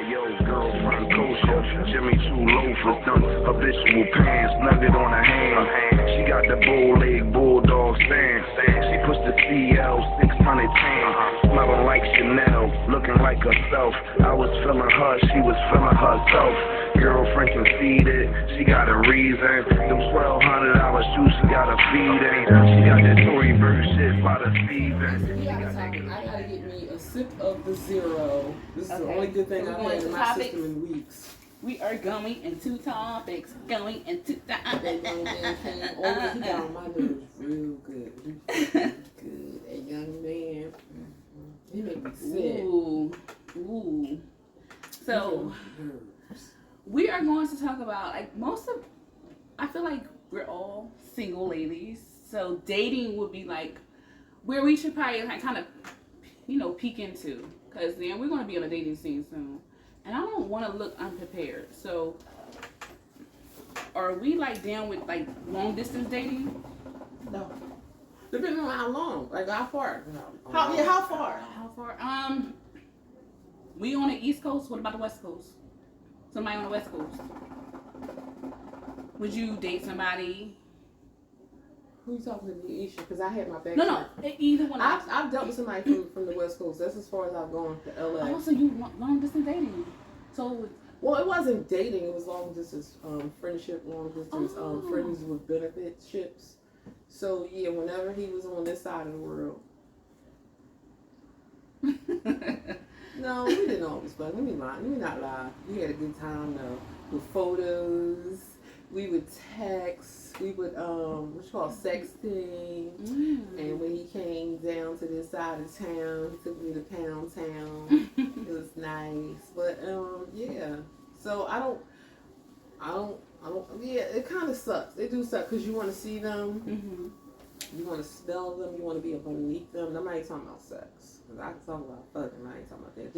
Yo, girlfriend kosher, Jimmy Choo loafers, done habitual pants, nugget on her hand. She got the bull leg bulldog stance. She pushed the CL 600 tan, smelling like Chanel, looking like herself. I was feeling her, she was feeling herself. Girlfriend conceited, she got a reason. Them $1,200 shoes, she got a feed in. She got that Tory Burch shit by the season. I gotta get me a sip of the zero. This is the only good thing I've had in my system in weeks. We are going into topics. Going into That young man came over. He got on my nerves real good. He good. That young man. He made me sick. Ooh. So we are going to talk about I feel like we're all single ladies. So dating would be like where we should probably kind of, peek into. Because then we're going to be on a dating scene soon. And I don't want to look unprepared. So, are we down with long distance dating? No. Depending on how long, how far. How far? We on the East Coast. What about the West Coast? Somebody on the West Coast. Would you date somebody? Who you talking to, Isha? Because I had my back. No, either one. I've dealt with somebody from the West Coast. That's as far as I've gone to LA. Oh, so you want long distance dating? So. Well, it wasn't dating. It was long distance friendship, long distance friends with benefitships. So yeah, whenever he was on this side of the world. No, we didn't always fuck. Let me not lie. We had a good time though. With photos. We would text, we would, sexting, and when he came down to this side of town, he took me to Pound Town. It was nice, but, yeah, so I don't, yeah, it kind of sucks. It do suck, because you want to see them, you want to smell them, you want to be up underneath them. I'm not even talking about sex, because I can talk about fucking, I ain't talking about that.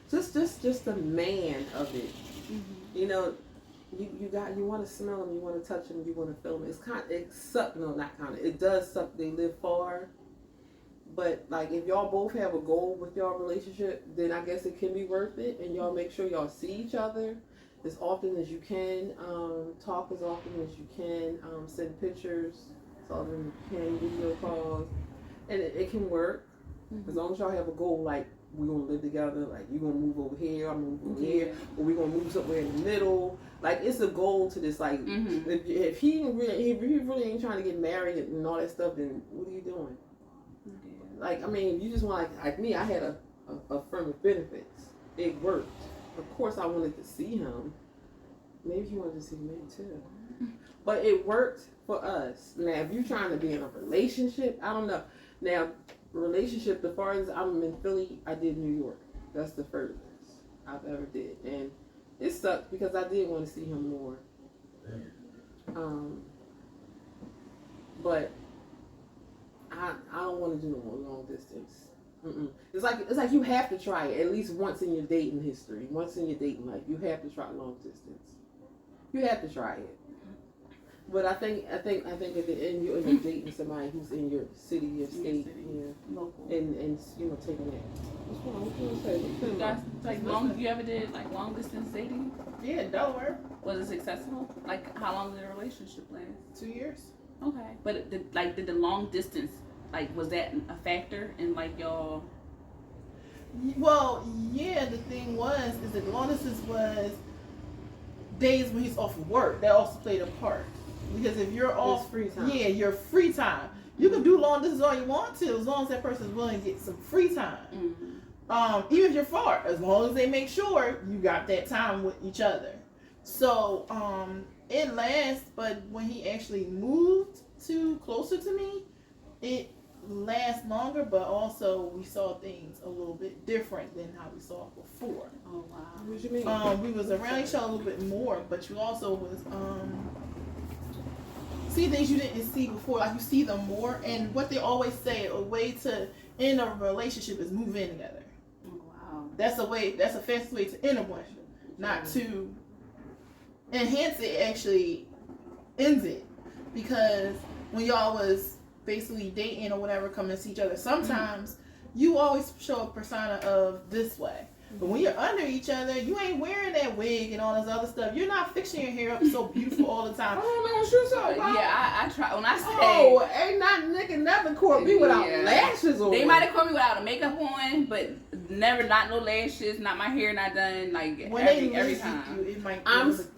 Just the man of it, You want to smell them, you want to touch them, you want to feel them. It does suck. They live far, but if y'all both have a goal with y'all relationship, then I guess it can be worth it. And y'all make sure y'all see each other as often as you can, talk as often as you can, send pictures as often as you can, video calls, and it can work as long as y'all have a goal. We're going to live together, you're going to move over here, I'm going to move over here, or we're going to move somewhere in the middle. It's a goal to this, if he really ain't trying to get married and all that stuff, then what are you doing? If you just want, me, I had a firm with benefits. It worked. Of course, I wanted to see him. Maybe he wanted to see me too. But it worked for us. Now, if you're trying to be in a relationship, I don't know. Now, relationship, as far as I'm in Philly, I did New York. That's the furthest I've ever did, and it sucked because I did want to see him more. But I don't want to do no more long distance. It's like you have to try it at least once in your dating history, once in your dating life. You have to try long distance. You have to try it. But I think at the end you're dating somebody who's in your city, your state, local, and taking that. What's wrong? What you gonna say? You ever did long distance dating? Yeah, Delaware. Was it successful? How long did the relationship last? 2 years. Okay, but did the long distance was that a factor in y'all? Well, yeah. The thing is that long distance was days when he's off of work. That also played a part. Because if you're off, free time. Yeah, your free time. You can do long distance all you want to, as long as that person's willing to get some free time. Even if you're far, as long as they make sure you got that time with each other. So it lasts, but when he actually moved closer to me, it lasts longer. But also we saw things a little bit different than how we saw it before. Oh wow! What you mean? We was around each other a little bit more, but you also was see things you didn't see before, you see them more. And what they always say, a way to end a relationship is move in together. Oh, wow. That's a fancy way to end a one, not to enhance it. Actually ends it, because when y'all was basically dating or whatever, coming to see each other, sometimes you always show a persona of this way. But when you're under each other, you ain't wearing that wig and all this other stuff. You're not fixing your hair up so beautiful all the time. Oh, no, shoot something. Yeah, I try. When I say, Oh, ain't not nigga never caught me without lashes on. They might have caught me without a makeup on, but never, not no lashes, not my hair not done. Like When every time. it might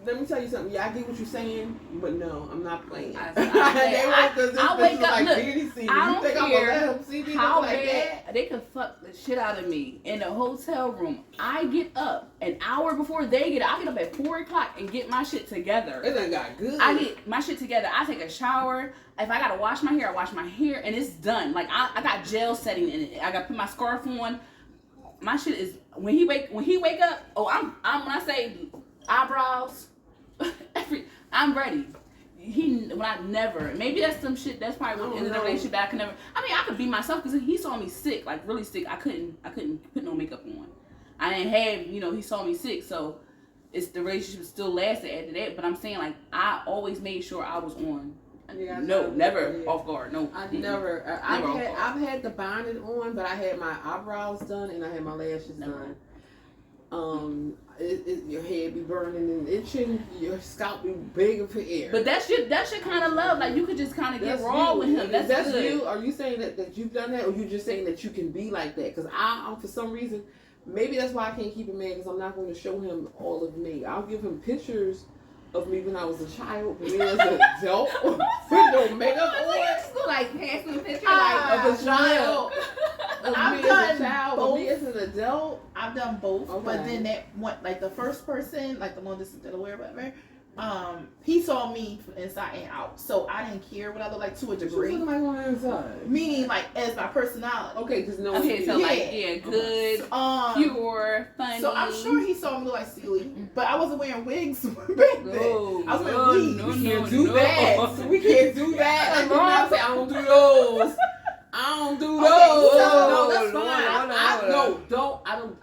Let me tell you something. Yeah, I get what you're saying, but no, I'm not playing. I wake wake up. Look, I don't care I'm gonna let him see me how look like bad that? they can fuck the shit out of me in a hotel room. I get up an hour before they get up. I get up at 4 o'clock and get my shit together. It done got good. I get my shit together. I take a shower. If I gotta wash my hair, I wash my hair, and it's done. Like I got gel setting in it. I gotta put my scarf on. My shit is when he wake up. Oh, I'm when I say eyebrows, I'm ready. Maybe that's some shit. That's probably what in the relationship that I can never. I mean, I could be myself because he saw me sick, like really sick. I couldn't put no makeup on. I didn't have, he saw me sick, so it's the relationship still lasted after that. But I'm saying like I always made sure I was on. Yeah, never off guard. No, I've had the bonding on, but I had my eyebrows done and I had my lashes done. Your head be burning and itching, your scalp be begging for air. But that's your kind of love. Like you could just kind of get raw with him. That's good. You. Are you saying that you've done that, or you just saying that you can be like that? Because I for some reason, maybe that's why I can't keep a man, because I'm not going to show him all of me. I'll give him pictures of me when I was a child, but me as an adult with no makeup on. So like handsome picture of a child. I've me done as a child, both. Me as an adult. I've done both, Okay. but then that one, like the first person, like the one that's in Delaware, whatever. He saw me from inside and out, so I didn't care what I look like to a degree. What like on the inside? Meaning, like as my personality. Okay, just no. Okay, so good, pure, funny. So I'm sure he saw me look like Steely, but I wasn't wearing wigs back then. I was wearing wigs. We can't do that. So we can't do that. Like mom said, I don't do those. I don't do those. No, that's fine.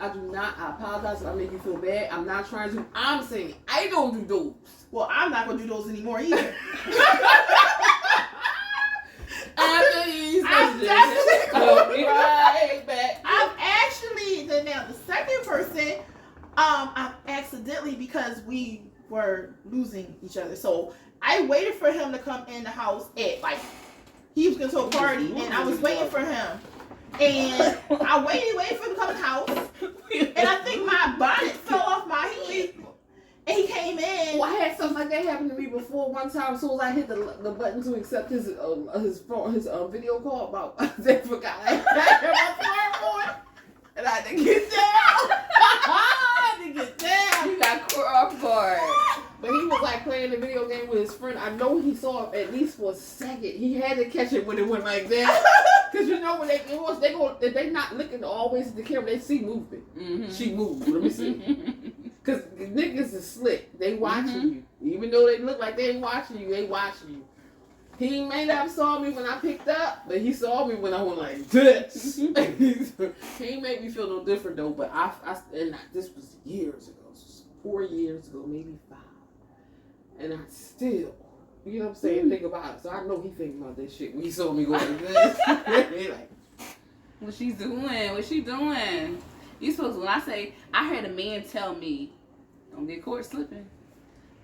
I do not. I apologize if I make you feel bad. I'm not trying to. I'm saying I don't do those. Well, I'm not gonna do those anymore either. After these I'm messages, definitely be right back. I'm actually the second person. I'm accidentally, because we were losing each other. So I waited for him to come in the house at he was going to a party, and I was waiting for him. And I waited for him to come in the house. And I think my bonnet fell off my head. And he came in. Well, I had something like that happen to me before. One time, as soon as I hit the button to accept his video call, about I forgot I had my phone on, and I had to get down. I had to get down. You got caught off guard. But he was like playing the video game with his friend. I know he saw it at least for a second. He had to catch it when it went like that. Because when they go, if they not looking always at the camera, they see movement. Mm-hmm. She moved. Let me see. Because niggas is slick. They watching you. Even though they look like they ain't watching you, they watching you. He may not have saw me when I picked up, but he saw me when I went like this. He ain't make me feel no different though. But this was years ago. 4 years ago, maybe 5. And I still, you know what I'm saying, think about it. So I know he thinking about this shit when he saw me go like this. Like, What she doing? You supposed to, when I say, I heard a man tell me, don't get caught slipping.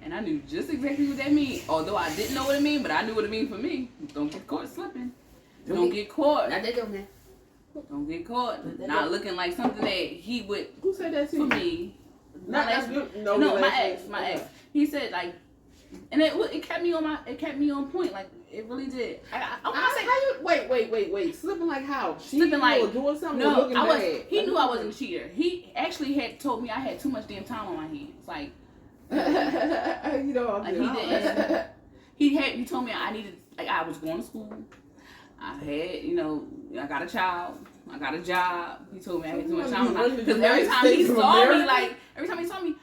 And I knew just exactly what that means. Although I didn't know what it means, but I knew what it means for me. Don't get caught slipping. Don't get caught. Not that dumb man. Don't get caught. Not looking like something that he would. Who said that to for you? Me. Not my ex. He said and it kept me on point. Like it really did. Wait. Slipping like how? Slipping like doing something. No, looking bad. He knew I wasn't a cheater. He actually had told me I had too much damn time on my hands. Like you know, like he didn't. He told me I needed. Like I was going to school. I had I got a child. I got a job. He told me I had too much time on my hands. Because every time he saw me,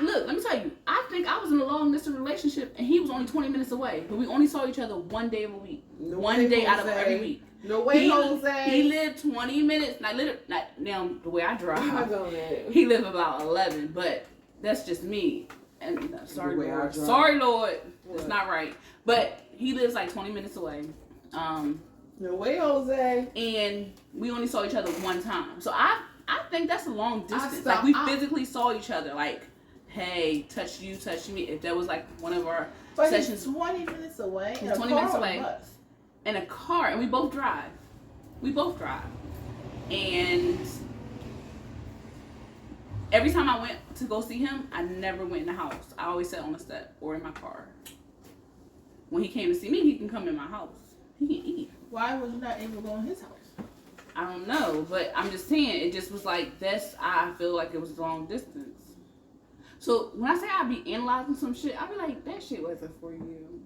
let me tell you, I think I was in a long distance relationship and he was only 20 minutes away. But we only saw each other one day of a week. One day out of every week. No way, Jose. He lived 20 minutes. Now, the way I drive, he lived about 11. But that's just me. And sorry, Lord. It's not right. But he lives like 20 minutes away. No way, Jose. And we only saw each other one time. So I I think that's a long distance. stopped- Like, we physically saw each other. Like, hey, touch you, touch me. If that was like one of our But sessions. he's 20 minutes away. He's in a 20 car minutes or a away. bus? In a car, and we both drive. And every time I went to go see him, I never went in the house. I always sat on the step or in my car. When he came to see me, he can come in my house. He can eat. Why was you not able to go in his house? I don't know, but I'm just saying, it just was like, I feel like it was long distance. So when I say I be analyzing some shit, I be like, that shit wasn't for you.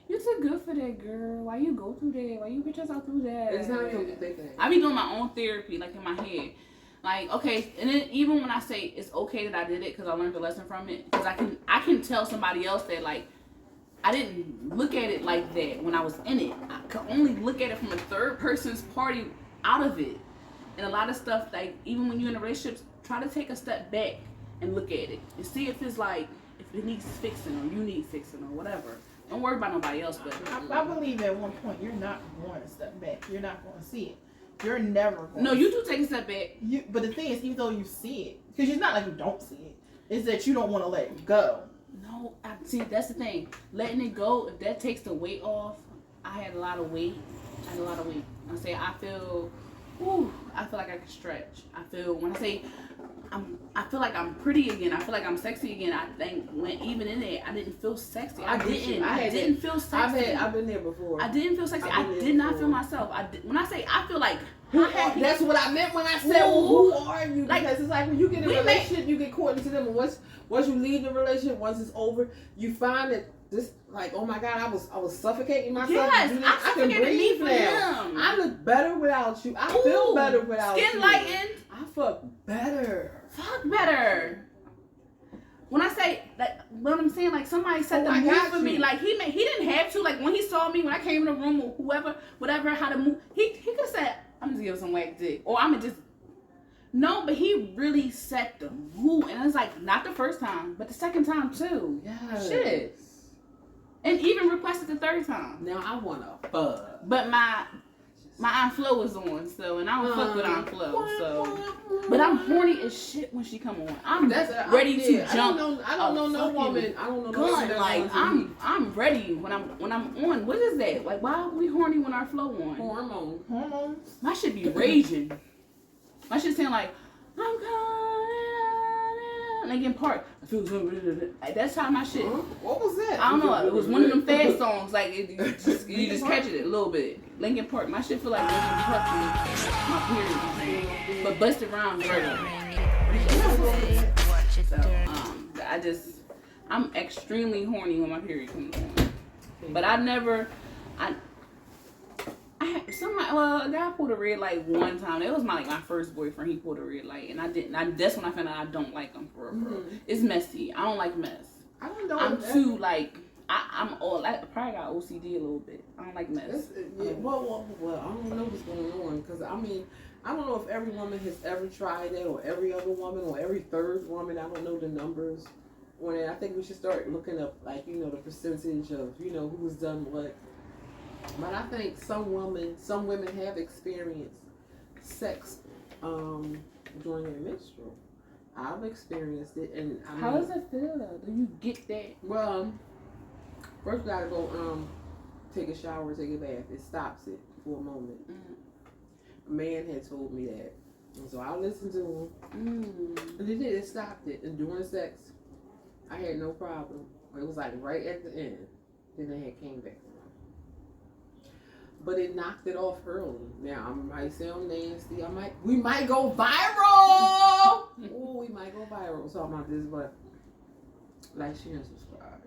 You too good for that, girl. Why you go through that? Why you put yourself through that? It's not gonna be thinking. I be doing my own therapy, like in my head. Like, okay, and then even when I say it's okay that I did it because I learned the lesson from it, because I can tell somebody else that, like, I didn't look at it like that when I was in it. I could only look at it from a third person's party out of it. And a lot of stuff, like, even when you're in a relationship, try to take a step back and look at it and see if it's like, if it needs fixing or you need fixing or whatever. Don't worry about nobody else, but I believe at one point you're not going to step back. You're not going to see it. You're never going no, to you do take a step back. But the thing is, even though you see it, because it's not like you don't see it, it's that you don't want to let it go. No, I see. That's the thing. Letting it go, if that takes the weight off. I had a lot of weight. I say I feel like I can stretch. I feel when I say I feel like I'm pretty again. I feel like I'm sexy again. I think when even in there, I didn't feel sexy. I didn't feel sexy. I've been there before. I didn't feel sexy. I did not feel myself. When I say I feel like that's what I meant when I said, well, who are you? Like, Because it's like when you get in a relationship, you get caught into them, and once you leave the relationship, once it's over, you find that this, like, oh my God, I was suffocating myself. Yes, I can breathe for now. him. I look better without you. I feel better without you. Skin lightened. I fuck better. Fuck better. When I say like, what I'm saying, like somebody set the I move got for you. me. Like he didn't have to. Like when he saw me when I came in the room or whatever, how to move. He could have said, "I'm just giving some whack dick," or "I'm just." No, but he really set the move, and it's like not the first time, but the second time too. Yes. Shit. And even requested the third time. Now I wanna fuck. But my Aunt Flo is on, so, and I don't fuck with Aunt Flo, so. But I'm horny as shit when she come on. I'm ready to jump. I don't know no woman. I don't know no woman. Gun, like I'm ready when I'm on. What is that? Like why are we horny when our flow on? Hormones. My shit be raging. My shit sound like I'm coming. Linkin Park. I feel like that's how my shit. What was that? I don't know. It was one of them fast songs. Like you just catch it a little bit. Linkin Park. My shit feel like Linkin Park. My period. But Busted Rhymes regular. So I'm extremely horny when my period comes on. But I had a guy pulled a red light one time. It was my first boyfriend. He pulled a red light, and I didn't. That's when I found out I don't like him for real. Mm-hmm. It's messy. I don't like mess. I don't know. I'm too like. I'm all. I probably got OCD a little bit. I don't like mess. Well, I don't know what's going on because I don't know if every woman has ever tried that, or every other woman, or every third woman. I don't know the numbers on it. I think we should start looking up, like, the percentage of who's done what. But I think some women have experienced sex during their menstrual. I've experienced it, and how does it feel? Do you get that? Well, first you gotta go take a shower, take a bath. It stops it for a moment. A man had told me that, and so I listened to him. And it did. It stopped it. And during sex, I had no problem. It was like right at the end. Then it had came back. But it knocked it off early. Now I might sound nasty. We might go viral. Ooh, we might go viral talking about this, but like, share, and subscribe.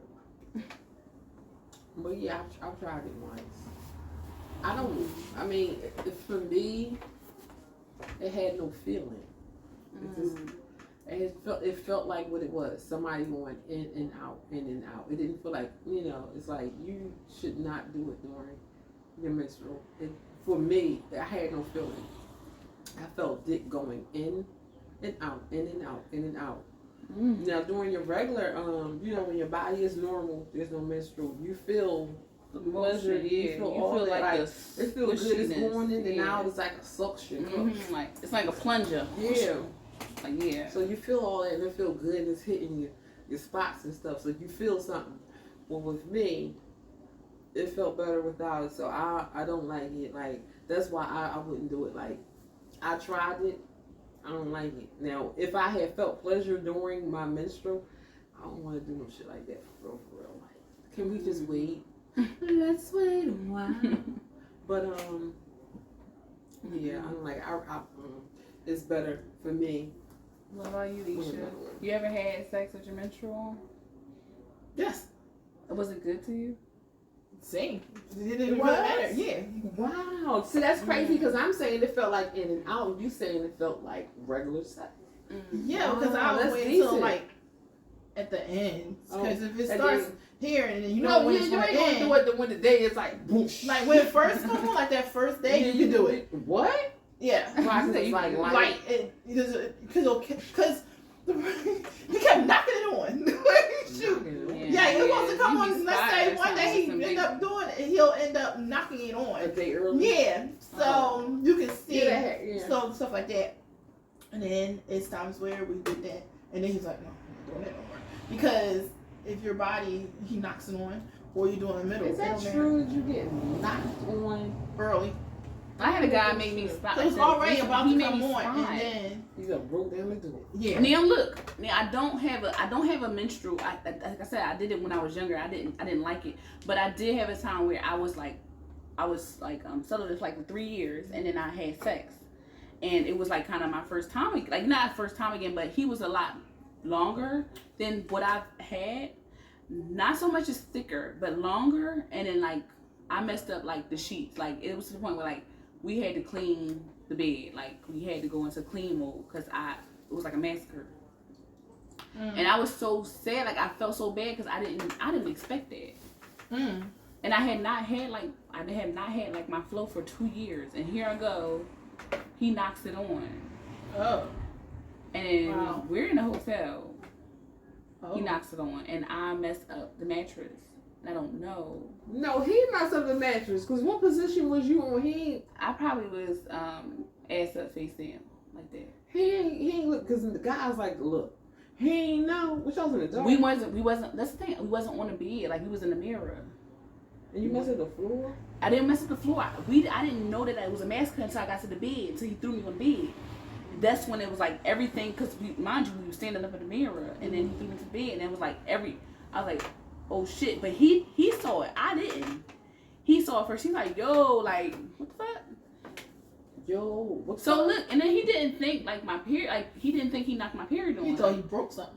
But yeah, I've tried it once. For me, it had no feeling. It felt like what it was. Somebody going in and out, in and out. It didn't feel like, it's like you should not do it during your menstrual. For me, I had no feeling. I felt dick going in and out, in and out, in and out. Now during your regular, when your body is normal, there's no menstrual, you feel the pleasure. motion, You feel all that, like it feels good this squishiness. morning, and now it's like a suction. Like it's like a plunger. Yeah. Like yeah. So you feel all that, and it feel good, and it's hitting your spots and stuff. So you feel something. Well, with me, it felt better without it. So I don't like it. Like that's why I wouldn't do it. Like I tried it. I don't like it. Now, if I had felt pleasure during my menstrual, I don't want to do no shit like that for real. Like, can we just wait? Let's wait a while. But yeah, I'm like it's better for me. What about you, Isha? You ever had sex with your menstrual? Yes. Was it good to you? Same. It didn't It really matter. was? Yeah. Wow. See, that's crazy because I'm saying it felt like in and out. You saying it felt like regular sex. Yeah, because Wow, I was that's waiting till decent. like at the end. Oh, Because if it at starts the here and then you know when it's you going ain't to gonna end. do it when the day is like boosh. Like when it first comes on, like that first day, you can do it. What? Yeah. Why? 'Cause it's like light. Because he kept knocking it on. Shoot. Yeah, he wants to come you on. be Let's say inspired one day he something end up doing it, he'll end up knocking it A on. day early. Yeah, so you can see Yeah. so stuff like that. And then it's times where we did that, and then he's like, "No, I'm not doing that no more." Because if your body he knocks it on, or you do it in the middle, Is that it don't true that you get knocked on? matter. Early? I had a guy make me stop. So it's already about He to made come me on, spot. and then You got broke down into it. yeah. Now look, I don't have a menstrual. Like I said, I did it when I was younger. I didn't like it, but I did have a time where I was like celibate for like 3 years, and then I had sex, and it was like kind of my first time, like not first time again, but he was a lot longer than what I've had. Not so much as thicker, but longer, and then like I messed up like the sheets. Like it was to the point where like we had to clean the bed. Like we had to go into clean mode because it was like a massacre. And I was so sad, like I felt so bad because I didn't expect that. And I had not had like my flow for 2 years, and here I go, he knocks it on, Oh. and then Wow. we're in a hotel. Oh. He knocks it on, and I messed up the mattress. I don't know. No, he messed up the mattress. Cause what position was you on? I probably was ass up, face down, like that. He ain't look. Cause the guy's like, look, he ain't know. What y'all in the dark? We wasn't. That's the thing. We wasn't on the bed. Like we was in the mirror. And you messed up the floor. I didn't mess up the floor. I didn't know that it was a massacre until I got to the bed. Until he threw me on the bed. That's when it was like everything. Cause mind you, we were standing up in the mirror, and then he threw me to the bed, and it was like I was like, oh shit. But he saw it. I didn't. He saw it first. He's like, yo, like what the fuck? Yo, what's So up? look, and then he didn't think like my period. Like he didn't think he knocked my period on. He thought he broke something.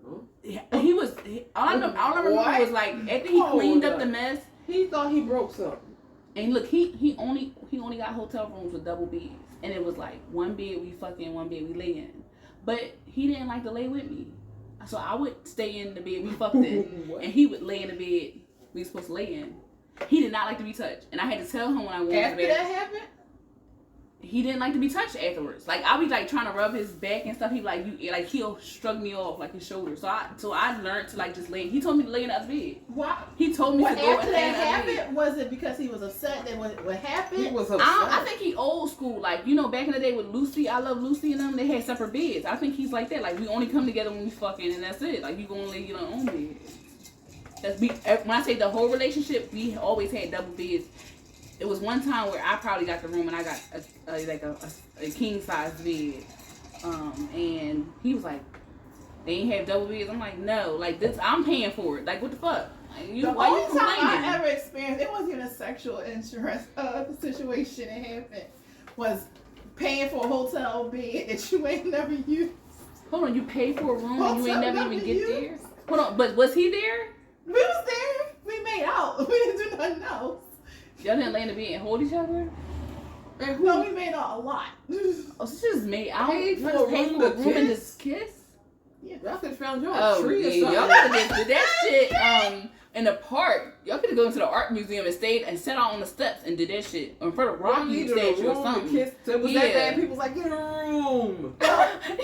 All I remember What? was like after he Hold cleaned up up. the mess. He thought he broke something. And look, he only got hotel rooms with double beds, and it was like one bed we fuck in, one bed we lay in. But he didn't like to lay with me, so I would stay in the bed we fucked in, What? and he would lay in the bed we were supposed to lay in. He did not like to be touched, and I had to tell him when I went to After bed. that happened, He didn't like to be touched afterwards. Like I'll be like trying to rub his back and stuff. He like he'll shrug me off like his shoulder. So I learned to like just lay. He told me to lay in the other bed. why? He told me What to go after and lay that in the other bed. happened? Was it because he was upset that what happened? He was upset. I think he old school. Like, you know, back in the day with Lucy, I Love Lucy and them, they had separate beds. I think he's like that. Like, we only come together when we fucking, and that's it. Like, you gonna lay your own bed. When I say the whole relationship, we always had double beds. It was one time where I probably got the room and I got a king size bed. And he was like, they ain't have double beds. I'm like, no, like this, I'm paying for it. Like, what the fuck? Like, The why you only time complaining? I ever experienced, it wasn't even a sexual insurance situation that happened, was paying for a hotel bed that you ain't never used. Hold on, you pay for a room and you ain't Hotel never even get W? there? Hold on, but was he there? We was there. We made out. We didn't do nothing else. Y'all didn't lay in the bed and hold each other? And who? No, we made out a lot. Oh, so she just made out? Paid Y'all for just a paid room for a to room and kiss? just kiss? Y'all could have found y'all a Oh, tree yeah, or y'all something. could have did that shit in the park. Y'all could have gone to the art museum and stayed and sat out on the steps and did that shit. Or in front of Y'all Rocky needed a statue or room to something. kiss. So it was Yeah. that bad. People was like, get a room.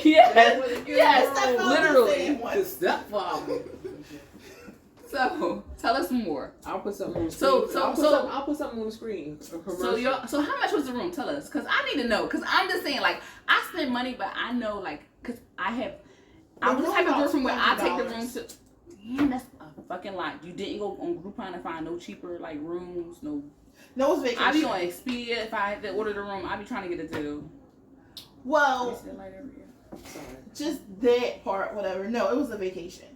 Yes, That's what it is. yes, Stepfather literally. said The once. stepfather. So So tell us more. I'll put something on the screen. So I'll put something on the screen. So how much was the room? Tell us, cause I need to know. Cause I'm just saying, like, I spend money, but I know, like, cause I'm the type of girl from where I take the room to. Damn, that's a fucking lot. You didn't go on Groupon and find no cheaper like rooms, no. No, it's vacation. I be on Expedia if I had to order the room. I be trying to get a deal. Well, just that part, whatever. No, it was a vacation.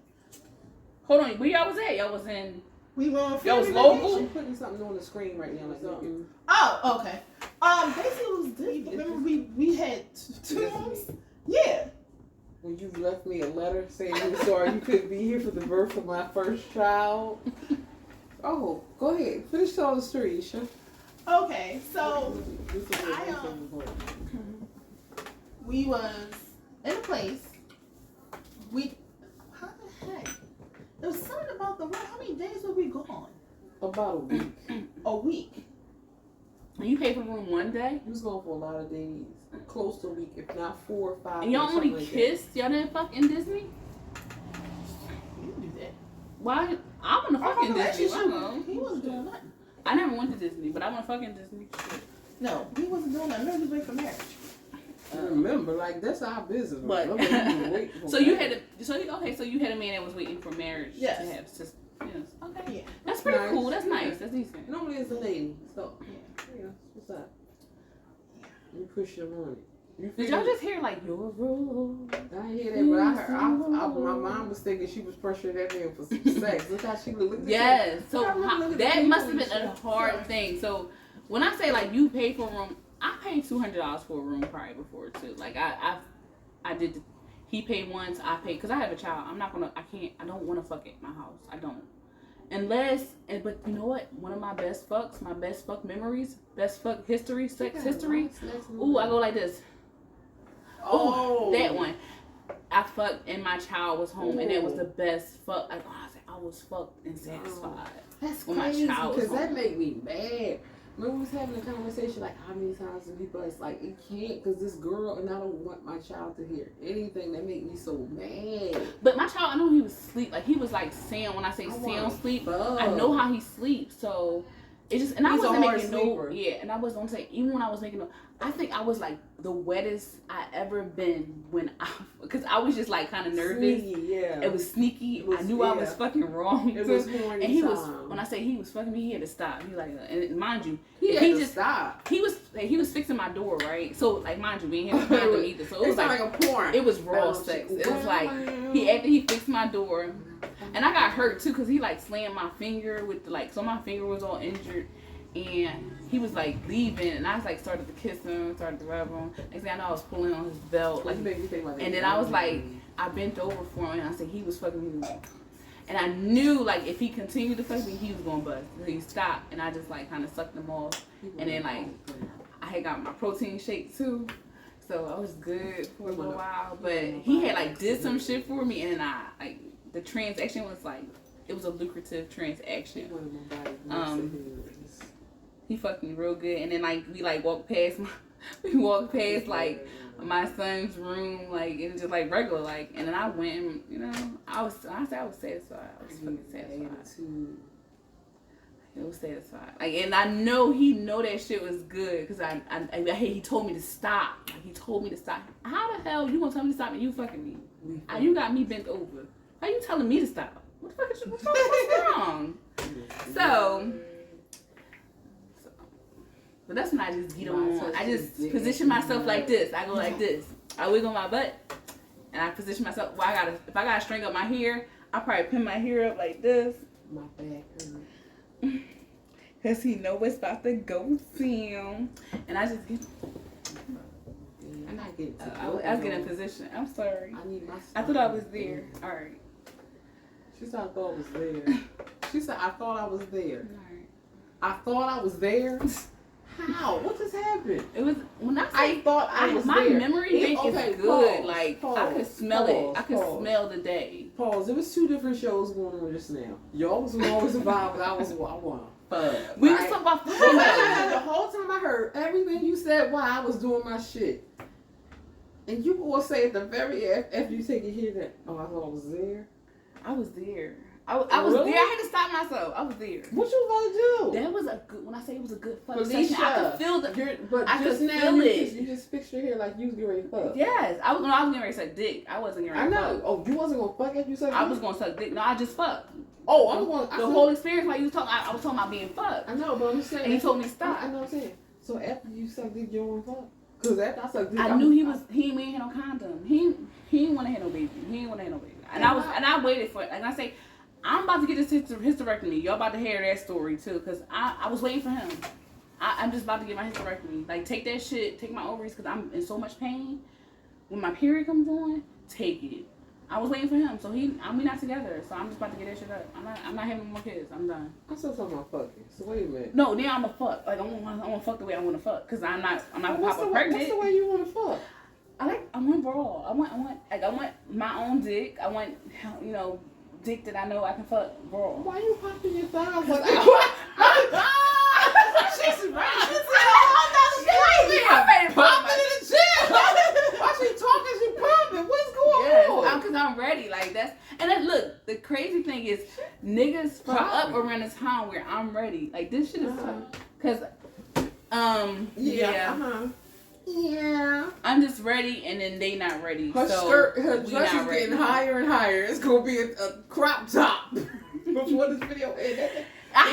Hold on, where y'all was at? Y'all was in. We were on. Y'all was local. I'm putting something on the screen right now, like something. Oh, okay. Basically, it was this. Remember, we had two rooms. Yeah. When you left me a letter saying you're sorry you couldn't be here for the birth of my first child. Oh, go ahead. Finish telling the story, Isha. Okay, so we was in a place. How the heck? There was something about the room. How many days were we gone? About a week. A week. And you paid for the room one day? We was going for a lot of days. Close to a week, if not 4 or 5. And y'all only kissed? Y'all didn't fuck in Disney? You can do that. Why? I want to fuck in Disney. He wasn't doing nothing. I never went to Disney, but I want to fuck in Disney. No, he wasn't doing nothing. No, he was waiting for marriage. Remember, like, that's our business. But so you had a so you had a man that was waiting for marriage yes. to have sisters. Yes. Okay. Yeah. That's pretty nice. cool. That's nice. That's decent. Normally it's a lady. So yeah, what's up? You push your money. Did y'all just hear like your rule? I hear that, but I heard my mom was thinking she was pressuring that man for sex. Look how she looked. Yes. So that must have been a hard thing. So when I say like you paid for a room, I paid $200 for a room probably before too. Like I did. He paid once. I paid because I have a child. I don't want to fuck at my house. I don't. But you know what? One of my best fuck memories, best fuck history, sex history. Ooh, I go like this. Oh, that one. I fucked and my child was home, and it was the best fuck. Like, I was fucked and satisfied. That's when crazy, my child was home. that made me mad. Remember we was having a conversation like how many times do people it's like it can't because this girl and I don't want my child to hear anything that make me so mad. But my child, I know he was asleep. Like he was like sound. When I say sound sleep, I know how he sleeps. So it just and I wasn't making no and I was on say even when I was making no. I think I was like the wettest I ever been because I was just like kind of nervous. Sneaky, yeah. It was sneaky. I knew I was fucking wrong. It was horny. And he was when I say he was fucking me, he had to stop. He like and mind you, he had to stop. He was fixing my door, right? So like mind you, we ain't had to find him either. So it was like a porn. It was raw sex. It was like after he fixed my door, and I got hurt too because he like slammed my finger with so my finger was all injured. And he was like leaving, and I was like started to kiss him, started to rub him. Next thing I know, I was pulling on his belt, like, and then I was like, I bent over for him, and I said he was fucking me, and I knew like if he continued to fuck me, he was gonna bust. So he stopped, and I just like kind of sucked him off, and then like I had got my protein shake too, so I was good for a little while. But he had like did some shit for me, and I like the transaction was like it was a lucrative transaction. He fucked me real good, and then like we walked past like my son's room, like it was just like regular, like, and then I went, and, I was satisfied. I was fucking satisfied. It was satisfied. Like, and I know he know that shit was good because he told me to stop. Like, he told me to stop. How the hell you gonna tell me to stop and you fucking me? You got me bent over. How you telling me to stop? What the fuck what's wrong? So. But that's when I just get on. I just position myself like this. I go like this. I wiggle my butt, and I position myself. Well, if I gotta string up my hair, I probably pin my hair up like this. My back hurt. Cause he know what's about to go down, and I just get. I'm not getting. I was getting in position. I'm sorry. I need my. I thought I was there. All right. She said I thought I was there. She said I thought I was there. All right. I thought I was there. How? What just happened? It was when I thought I was my there. memory bank is good. Like I could smell it. I could smell the day. Pause. There was 2 different shows going on just now. Y'all was always involved, but I want fuck. We was talking about fuck. The whole time I heard everything you said while I was doing my shit. And you will say at the very after you take it here that, oh, I thought I was there. I was there. I was Really? there. I had to stop myself. I was there. What you about to do? That was a good. When I say it was a good fuck Felicia, session, I could feel the. But I just could now, feel it. You just fixed your hair like you was getting ready to fuck. Yes, I was getting ready to suck dick. I wasn't getting I ready to know. fuck. Oh, you wasn't gonna fuck if you sucked I dick? was gonna suck dick. No, I just fucked. Oh, I was going. The whole experience while you was talking, I was talking about being fucked. I know, but I'm saying. And he told me to stop. I know what I'm saying. So after you suck dick, you don't want to fuck? Because after I suck dick, I knew we ain't had no condom. He didn't want to have no baby. He didn't want to have no baby. And I waited for it. Like I say, I'm about to get this hysterectomy. Y'all about to hear that story too, because I was waiting for him. I'm just about to get my hysterectomy. Like take that shit, take my ovaries, because I'm in so much pain. When my period comes on, take it. I was waiting for him, so we not together. So I'm just about to get that shit up. I'm not having more kids. I'm done. I'm still talking about fucking. So wait a minute. No, now I'm a fuck. Like I want to fuck the way I want to fuck, because I'm not gonna pop up pregnant. What's the way you want to fuck? I want brawl. I want my own dick. I want, dick that I know I can fuck brawl. Why you popping your thighs? Like, She's right. I'm ready to pop popping in the gym. Why she talking? She popping. What's going on? Because I'm ready. Like that's. And then look, the crazy thing is, niggas fuck up around the time where I'm ready. Like this shit is, because, Yeah. I'm just ready, and then they not ready. Her so skirt, her we dress not is ready. getting higher and higher. It's gonna be a crop top before this video ends. I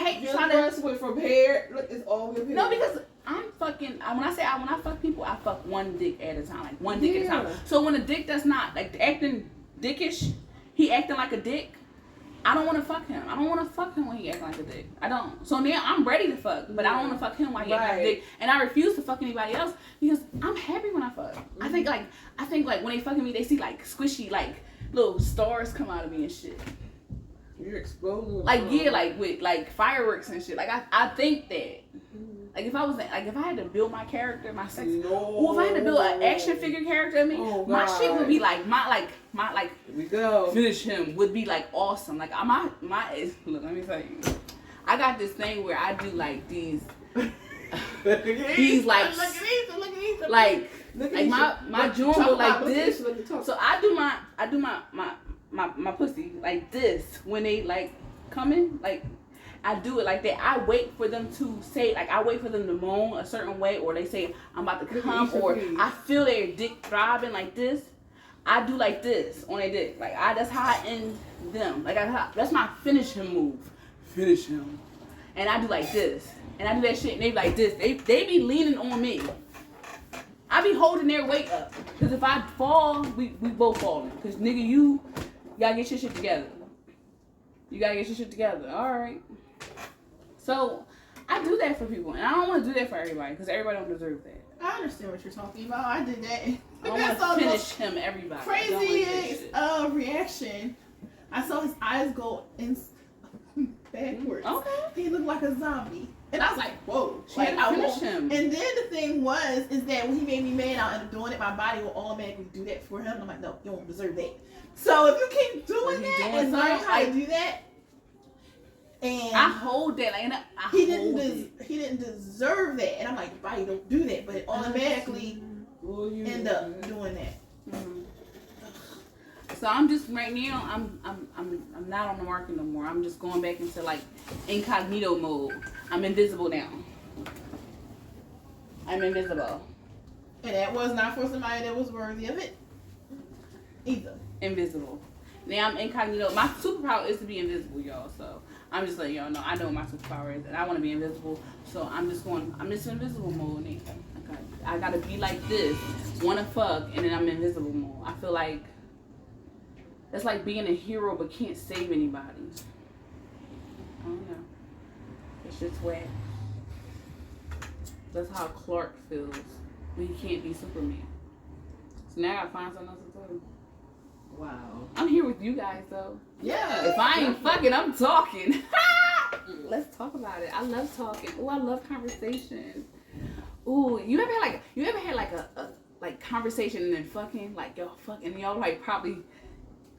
hate Your trying to. dress went from hair. Look, it's all with hair. No, because I'm fucking. When I fuck people, I fuck one dick at a time, like one dick at a time. So when a dick that's not like acting dickish, he acting like a dick. I don't want to fuck him. I don't want to fuck him when he acting like a dick. I don't. So now I'm ready to fuck, but I don't want to fuck him while he acting like a dick. And I refuse to fuck anybody else because I'm happy when I fuck. I think like when they fucking me, they see like squishy like little stars come out of me and shit. You're exploding. Like like with like fireworks and shit. Like I think that. Like if I had to build my character, my sex, or if I had to build an action figure character of me, my shit would be like my Here we go. finish him would be like awesome. Like my look, let me tell you, I got this thing where I do like these like my joint go like this. So I do my pussy like this when they like coming like. I do it like that. I wait for them to say, like, I wait for them to moan a certain way, or they say, I'm about to come, or I feel their dick throbbing like this. I do like this on their dick. Like, that's how I end them. Like, that's my finish him move. Finish him. And I do like this. And I do that shit, and they be like this. They be leaning on me. I be holding their weight up. Because if I fall, we both falling. Because, nigga, you gotta get your shit together. You gotta get your shit together. All right. So, I do that for people, and I don't want to do that for everybody, because everybody don't deserve that. I understand what you're talking about. I did that. I want to finish him, everybody. Crazy reaction. I saw his eyes go backwards. Okay. He looked like a zombie. And I was like, whoa. She had to finish him. And then the thing is that when he made me mad, I'll end up doing it. My body will automatically do that for him. I'm like, no, you don't deserve that. So if you keep doing that and learn how to do that, and I hold that, like, he didn't deserve that, and I'm like, your body don't do that, but it automatically end up doing that. Mm-hmm. So I'm just right now. I'm not on the market no more. I'm just going back into like incognito mode. I'm invisible now. I'm invisible. And that was not for somebody that was worthy of it either. Invisible. Now I'm incognito. My superpower is to be invisible, y'all. So I'm just letting y'all know. I know what my superpower is, and I want to be invisible. So I'm just invisible mode. I gotta be like this, wanna fuck, and then I'm invisible mode. I feel like that's like being a hero but can't save anybody. I don't know. It's just whack. That's how Clark feels when he can't be Superman. So now I gotta find something else to do. Wow. I'm here with you guys though. Yeah. If I ain't fucking, I'm talking. Let's talk about it. I love talking. Oh, I love conversation. Ooh, you ever had like a conversation and then fucking like y'all fucking y'all like probably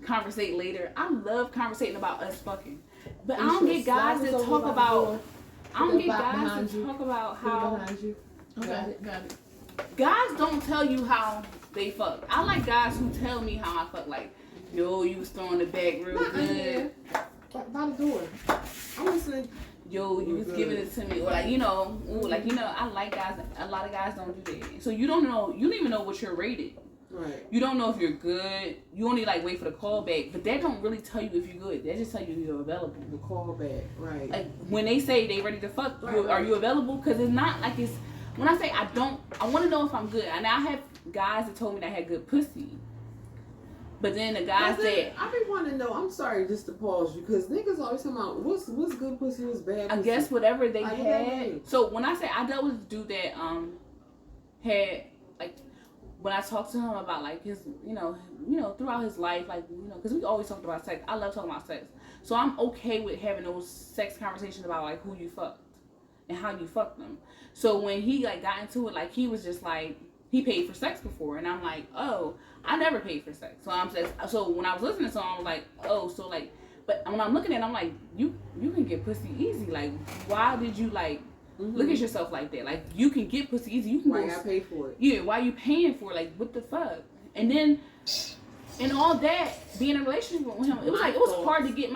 conversate later. I love conversating about us fucking, but I don't get guys that talk about. I don't get guys that talk about how. Okay, got it. Guys don't tell you how they fuck. I like guys who tell me how I fuck. Like, Yo, you was throwing it back real Not in good. here. By the door. I'm listening. Yo, you was giving it to me. Or like, I like guys. A lot of guys don't do that. So you don't even know what you're rated. Right. You don't know if you're good. You only like wait for the call back. But that don't really tell you if you're good. That just tell you if you're available. The call back. Right. Like when they say they ready to fuck, are you available? Because it's not like it's. When I say I want to know if I'm good. And I have guys that told me that I had good pussy. But then the guys said, I be wanting to know. I'm sorry, just to pause you, because niggas always talking about what's good pussy, what's bad pussy. I guess whatever they Like, had. So when I say I dealt with a dude that had like when I talked to him about like his throughout his life, like because we always talked about sex. I love talking about sex, so I'm okay with having those sex conversations about like who you fucked and how you fucked them. So when he like got into it, like he was just like he paid for sex before, and I'm like, oh, I never paid for sex. So when I was listening to him, I was like, oh, so like, but when I'm looking at it, I'm like, you can get pussy easy. Like, why did you like look at yourself like that? Like, you can get pussy easy. You can why I pay for it? Yeah, why you paying for it? Like, what the fuck? And then, and all that, being in a relationship with him, it was hard to get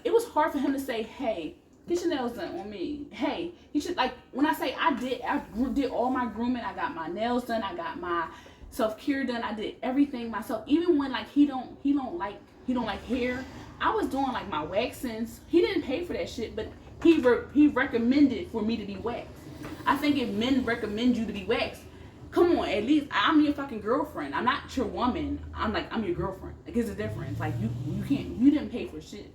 it was hard for him to say, hey, get your nails done on me. Hey, you should, like, when I say I did all my grooming, I got my nails done, I got my self-care done, I did everything myself. Even when, like, he don't like hair, I was doing, like, my waxings. He didn't pay for that shit, but he recommended for me to be waxed. I think if men recommend you to be waxed, come on, at least I'm your fucking girlfriend. I'm not your woman. I'm your girlfriend. Like, it's a difference. Like, you didn't pay for shit.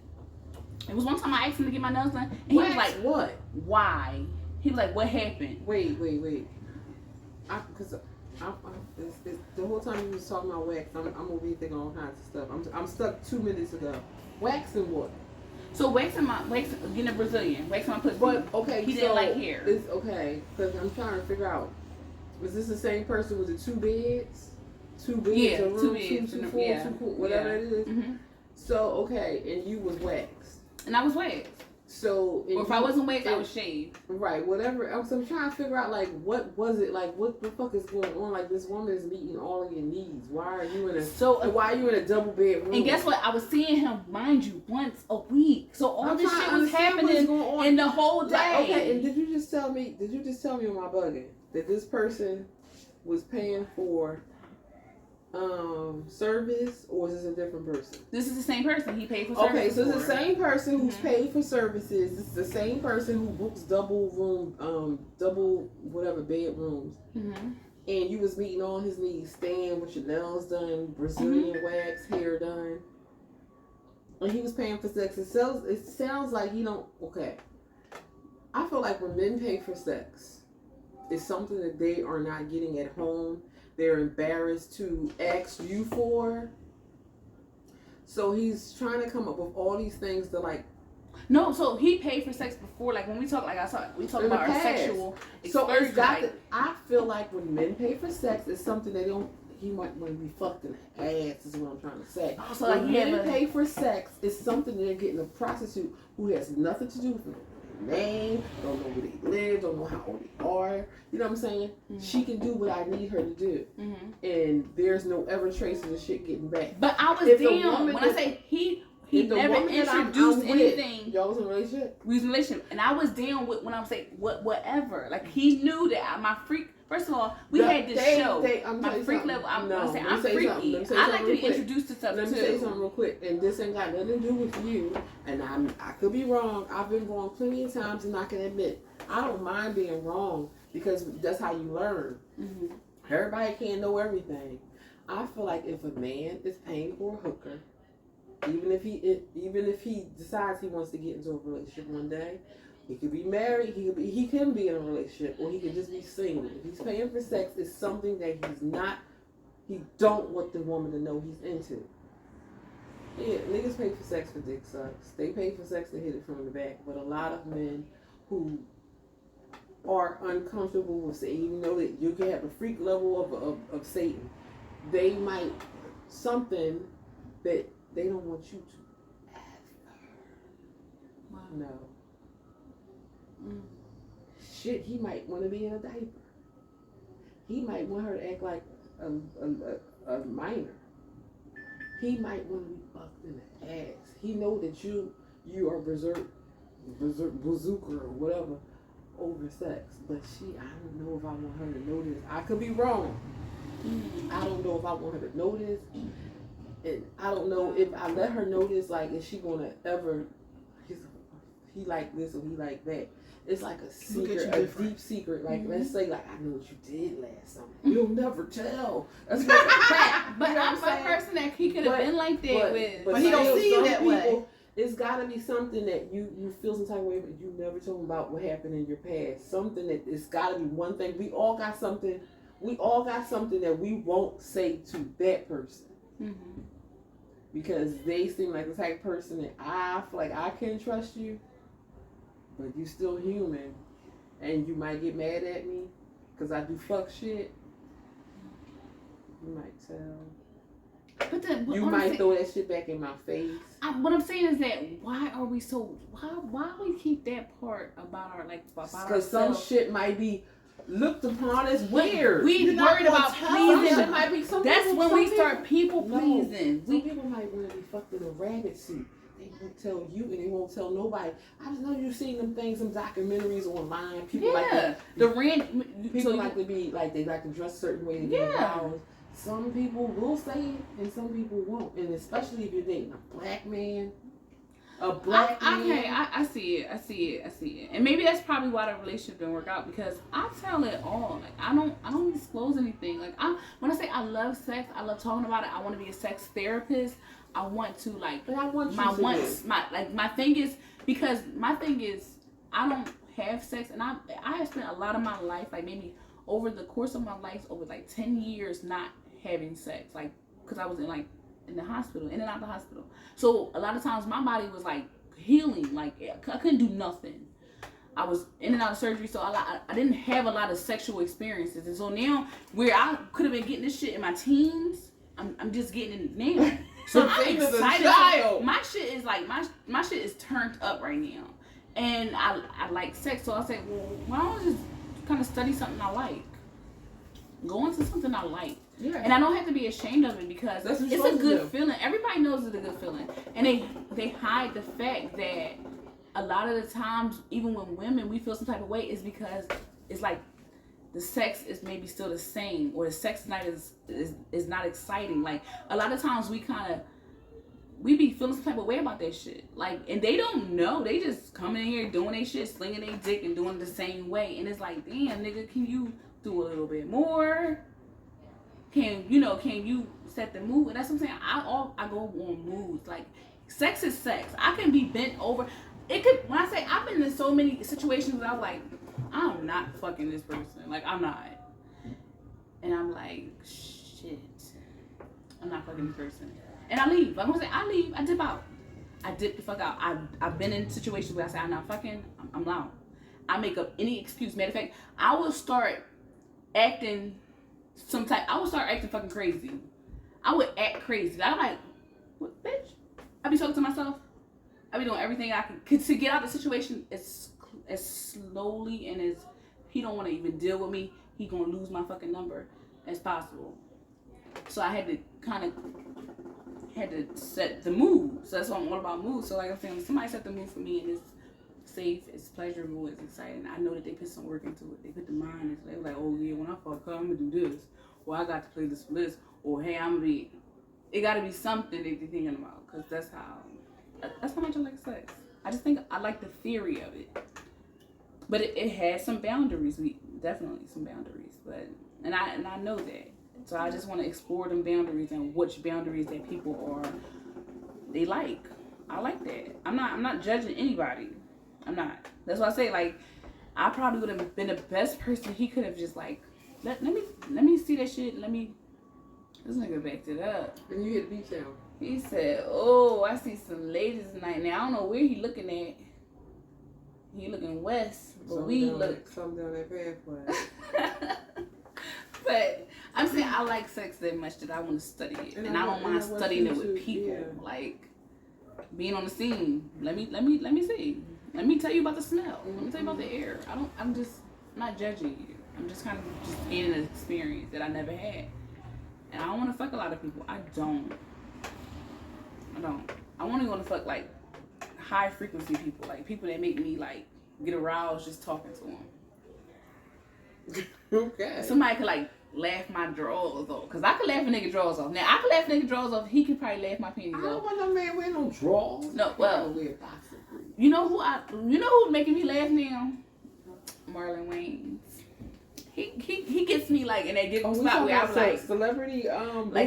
It was one time I asked him to get my nails done, and he was like, "What? Why?" He was like, "What happened?" Wait. Because the whole time you was talking about wax, I'm rethinking all kinds of stuff. I'm stuck 2 minutes ago. Waxing what? So waxing getting a Brazilian, waxing my pussy. But okay, he didn't like hair. It's okay because I'm trying to figure out. Was this the same person? Was it 2 beds? 2 beds? Yeah, a room, 2 beds. 2 full, 2 cool, whatever it is. Mm-hmm. So okay, and you was waxed. And I was waxed. So or if I wasn't waxed, I was shaved. Right, whatever. So I'm trying to figure out like what was it like? What the fuck is going on? Like this woman is meeting all of your needs. Why are you in a double bedroom? And guess what? I was seeing him, mind you, once a week. So all this shit was happening in the whole day. Like, okay, and did you just tell me on my bugging that this person was paying for service, or is this a different person? This is the same person. He paid for service. Okay, so it's the same person who's paid for services. It's the same person who books double whatever bedrooms. Mm-hmm. And you was meeting all his needs, staying with your nails done, Brazilian wax, hair done. And he was paying for sex. It sounds like he don't. Okay, I feel like when men pay for sex, it's something that they are not getting at home. They're embarrassed to ask you for. So he's trying to come up with all these things to like. No, so he paid for sex before. Like when we talk, we talk about our sexual experience. So I feel like when men pay for sex, it's something they don't. He might want to be fucked in the ass. Is what I'm trying to say. Oh, so when men pay for sex, it's something they're getting a prostitute who has nothing to do with it. Name, don't know where they live, don't know how old they are. You know what I'm saying? Mm-hmm. She can do what I need her to do, and there's no ever trace of the shit getting back. But I was down when I say he never introduced anything. Y'all was in a relationship. We was in a relationship, and I was down with when I was saying whatever. Like he knew that my freak. First of all, we had this show. My freak level. I'm freaky. I like to be introduced to stuff too. Let me say something real quick, and this ain't got nothing to do with you. And I could be wrong. I've been wrong plenty of times, and I can admit I don't mind being wrong because that's how you learn. Mm-hmm. Everybody can't know everything. I feel like if a man is paying for a hooker, even if he decides he wants to get into a relationship one day. He could be married, he can be in a relationship, or he could just be single. If he's paying for sex, it's something that he don't want the woman to know he's into. Yeah, niggas pay for sex for dick sucks. They pay for sex to hit it from the back. But a lot of men who are uncomfortable with saying, even though that you can have a freak level of Satan, they might something that they don't want you to ever. Wow. No. Shit, he might want to be in a diaper. He might want her to act like a minor. he might want to be fucked in the ass. He know that you are bazooka or whatever over sex, but I don't know if I want her to know this. I could be wrong. I don't know if I want her to know this, and I don't know if I let her know this. Like, is she gonna ever? He like this or he like that. It's like a secret, a deep secret. Like, let's say, like, I know what you did last summer. You'll never tell. That's like a crack. But You know I'm what a person that he could have been like that with. But he don't see you that way. It's got to be something that you feel some type of way, but you never told him about what happened in your past. Something that it's got to be one thing. We all got something. We all got something that we won't say to that person. Mm-hmm. Because they seem like the type of person that I feel like I can trust you, but you still human, and you might get mad at me because I do fuck shit. You might tell. But then, you might throw that shit back in my face. What I'm saying is that why we keep that part about our because some shit might be looked upon as weird. We worried about pleasing. Might be That's when we start people pleasing. Some people might want to be fucked in a rabbit suit. They won't tell you and they won't tell nobody. I just know you've seen them things, some documentaries online. People like to be like they like to dress a certain way. Some people will say it and some people won't, and especially if you're dating a black man. Man. Okay, I see it, and maybe that's probably why the relationship didn't work out, because I tell it all. Like, I don't disclose anything. Like, when I say I love sex, I love talking about it. I want to be a sex therapist. I want to my thing is, because my thing is I don't have sex, and I have spent a lot of my life, like maybe over the course of my life, over like 10 years not having sex, like, because I was in the hospital, in and out of the hospital. So a lot of times my body was like healing, like I couldn't do nothing. I was in and out of surgery, so I didn't have a lot of sexual experiences. And so now, where I could have been getting this shit in my teens, I'm just getting it now. So I'm excited. My shit is like my shit is turned up right now, and I like sex. So I said, well, why don't I just kind of study something I like, go into something I like. Yeah. And I don't have to be ashamed of it, because it's a good feeling. Everybody knows it's a good feeling, and they hide the fact that a lot of the times, even when women, we feel some type of way, is because it's like the sex is maybe still the same, or the sex night is not exciting. Like, a lot of times we be feeling some type of way about that shit. Like, and they don't know. They just coming in here doing their shit, slinging their dick and doing it the same way. And it's like, damn, nigga, can you do a little bit more? Can you set the mood? And that's what I'm saying. I go on moods. Like, sex is sex. I can be bent over. When I say, I've been in so many situations where I'm like, I'm not fucking this person. Like, I'm not. And I'm like, shit, I'm not fucking this person. And I leave. I'm gonna say, I leave. I dip out. I dip the fuck out. I've been in situations where I say, I'm not fucking. I'm out. I make up any excuse. Matter of fact, I will start acting fucking crazy. I would act crazy. I'm like, what, bitch? I be talking to myself. I be doing everything I can to get out of the situation as slowly and as he don't want to even deal with me, he gonna lose my fucking number as possible. So I had to set the mood. So that's what I'm all about, mood. So like I'm saying, when somebody set the mood for me and it's safe, it's pleasurable, it's exciting, I know that they put some work into it. They put the mind into it. They're like, oh yeah, when I fuck her, I'm gonna do this. Or I got to play this for this. Or hey, it gotta be something that they're thinking about. Because that's how much I like sex. I just think I like the theory of it. But it has some boundaries. Definitely some boundaries. But and I know that. So I just want to explore them boundaries and which boundaries that people they like. I like that. I'm not judging anybody. I'm not. That's why I say, like, I probably would have been the best person. He could have just like let me see that shit. This nigga backed it up. And you hit the beach down. He said, oh, I see some ladies tonight. Now, I don't know where he looking at. He looking west. But some down that pathway. But I'm saying I like sex that much that I want to study it. And I don't mind studying it with people. Yeah. Like, being on the scene. Let me see. Let me tell you about the smell. Let me tell you about the air. I'm not judging you. I'm just kind of just gaining an experience that I never had. And I don't want to fuck a lot of people. I don't. don't. I only want to fuck like high frequency people, like people that make me like get aroused just talking to them. Okay. Somebody could like laugh my drawers off, cause I could laugh a nigga drawers off. Now I could laugh a nigga drawers off. He could probably laugh my panties I don't off. want no man wearing no drawers. No, well, wear boxer briefs. You know who's making me laugh now? Marlon Wayans. He gets me like in that good spot where I'm like celebrity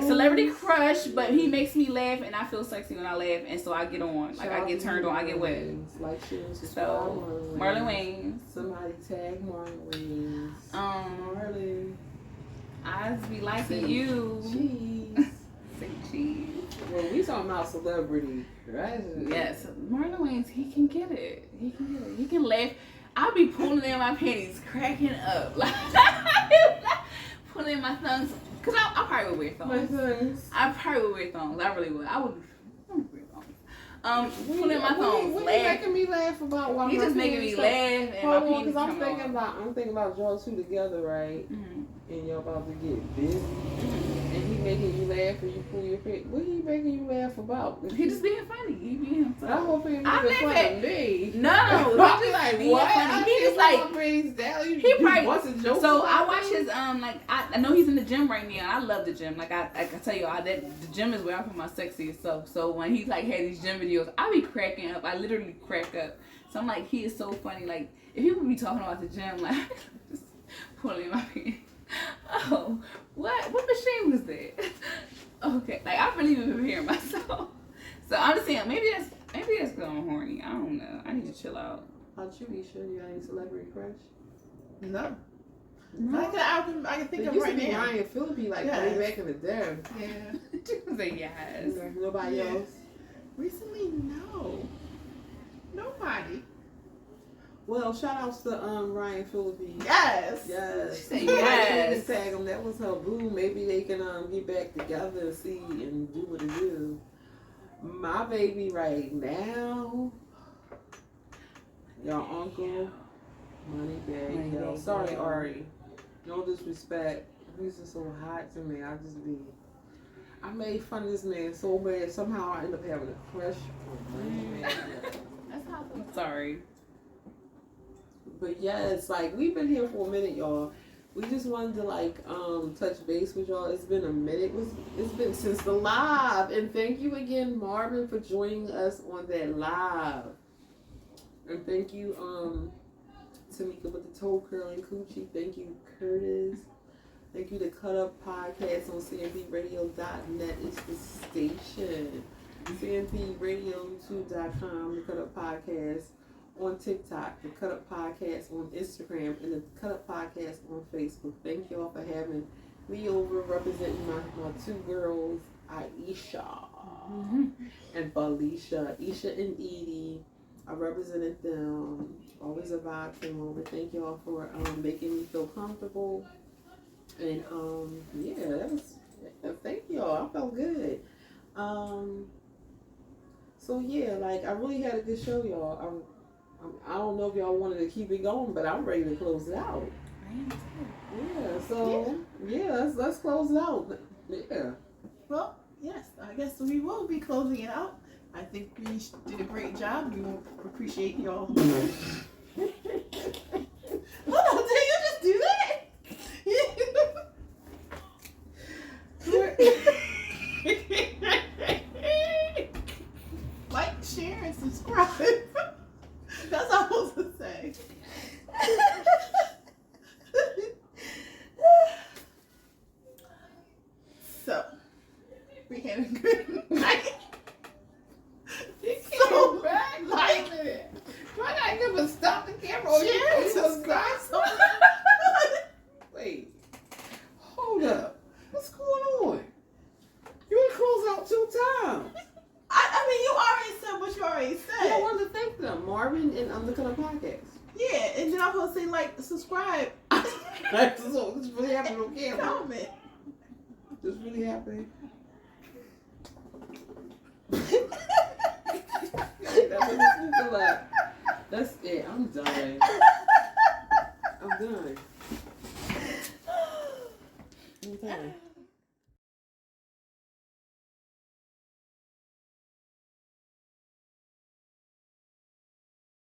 celebrity crush, but he makes me laugh and I feel sexy when I laugh, and so I get on, like I get turned on, I get wet. Like subscribe So Marlon Wayans. Somebody tag Marlon Wayans. Marlon. I just be liking you. Cheese. Say cheese. Well, we talking about celebrity, right? Yes, Marlon Wayans, he can get it. He can get it. He can laugh. I'll be pulling in my panties, cracking up, like pulling in my thumbs, cause I probably would wear thongs. I probably would wear thongs. I really would. I would wear thongs. Pulling my thongs. What you making me laugh about? While He just making me laugh, and hold my on, panties cause come I'm thinking about y'all two together, right? Mm-hmm. And y'all about to get busy, and he making you laugh, and you pull your pants. What he making you laugh about? He just being funny. He being himself. I hope he I making fun never- of me. No, I'll he be just like, being what? funny. He just like. He probably so I watch his like I know he's in the gym right now. I love the gym. Like I tell you, the gym is where I put my sexiest self. So when he like had these gym videos, I be cracking up. I literally crack up. So I'm like, he is so funny. Like if he would be talking about the gym, like just pulling my pants. Oh, what machine was that? Okay, like I really been preparing myself. So I'm just saying maybe that's because I'm horny. I don't know. I need to chill out. How you be sure you got any celebrity crush? No. No. I can think There of used right to be now. Ryan Phillippe like Yes. way back in the day. Yeah. Say yes. Nobody Yes. else. Recently, no. Nobody. Well, shout outs to Ryan Phillippe. Yes. Yes. Say Yes. yes. Tag him. That was her boo. Maybe they can get back together and see and do what it do. My baby right now, your uncle, Moneybag. Yo, sorry, Ari. No disrespect. He's just so hot to me. I made fun of this man so bad. Somehow I end up having a crush on Moneybag. That's how I'm sorry. But yes, like we've been here for a minute, y'all. We just wanted to touch base with y'all. It's been a minute. It's been since the live, and thank you again, Marvin, for joining us on that live. And thank you, Tamika with the toe curling coochie. Thank you, Curtis. Thank you to Cut Up Podcast on CMPRadio.net. It's the station. CMPRadio2.com. The Cut Up Podcast on TikTok, the Cut Up Podcast on Instagram, and the Cut Up Podcast on Facebook. Thank y'all for having me over, representing my two girls, Aisha and Felicia. Isha and Edie. I represented them. Always a vibe came over. Thank y'all for making me feel comfortable. And thank y'all. I felt good. So yeah, I really had a good show, y'all. I don't know if y'all wanted to keep it going, but I'm ready to close it out. I am too. Yeah, so let's close it out. Yeah. Well, yes, I guess we will be closing it out. I think we did a great job. We will appreciate y'all. Hold on, did you just do that? Like, share, and subscribe. That's all I'm supposed to say. So, we had a good night. So, like, Why not give us stop the camera? share, and subscribe. Wait. Hold up. What's going on? You ain't closed out 2 times. I mean, you already said what you already I said. wanted to thank them, Marvin and the Cut Up Podcast. Yeah, and then I'm supposed to say, like, subscribe, This really happened on camera. comment. This really happened. That's it. I'm done. I'm done.